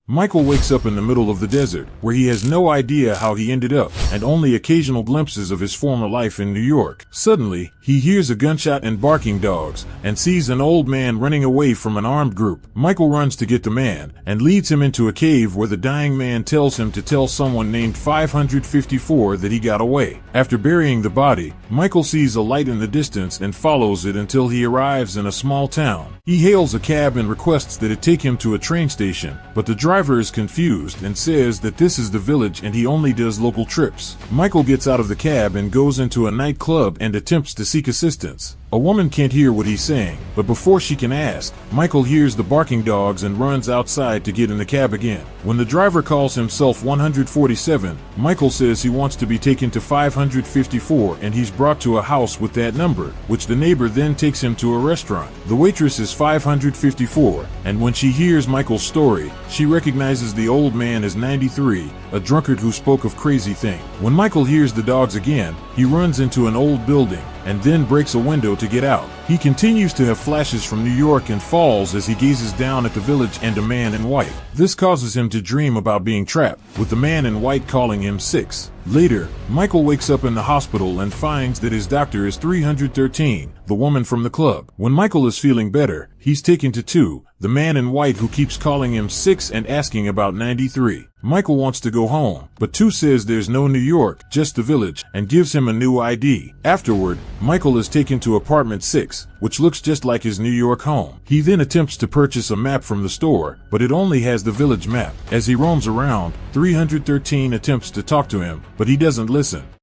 Michael wakes up in the middle of the desert, where he has no idea how he ended up, and only occasional glimpses of his former life in New York. Suddenly, he hears a gunshot and barking dogs, and sees an old man running away from an armed group. Michael runs to get the man, and leads him into a cave where the dying man tells him to tell someone named 554 that he got away. After burying the body, Michael sees a light in the distance and follows it until he arrives in a small town. He hails a cab and requests that it take him to a train station, but the driver is confused and says that this is the village and he only does local trips. Michael gets out of the cab and goes into a nightclub and attempts to seek assistance. A woman can't hear what he's saying, but before she can ask, Michael hears the barking dogs and runs outside to get in the cab again. When the driver calls himself 147, Michael says he wants to be taken to 554 and he's brought to a house with that number, which the neighbor then takes him to a restaurant. The waitress is 554, and when she hears Michael's story, she recognizes the old man as 93, a drunkard who spoke of crazy things. When Michael hears the dogs again, he runs into an old building, and then breaks a window to get out. He continues to have flashes from New York and falls as he gazes down at the village and a man in white. This causes him to dream about being trapped, with the man in white calling him 6. Later, Michael wakes up in the hospital and finds that his doctor is 313, the woman from the club. When Michael is feeling better, he's taken to 2, the man in white who keeps calling him 6 and asking about 93. Michael wants to go home, but 2 says there's no New York, just the village, and gives him a new ID. Afterward, Michael is taken to apartment 6, which looks just like his New York home. He then attempts to purchase a map from the store, but it only has the village map. As he roams around, 313 attempts to talk to him, but he doesn't listen.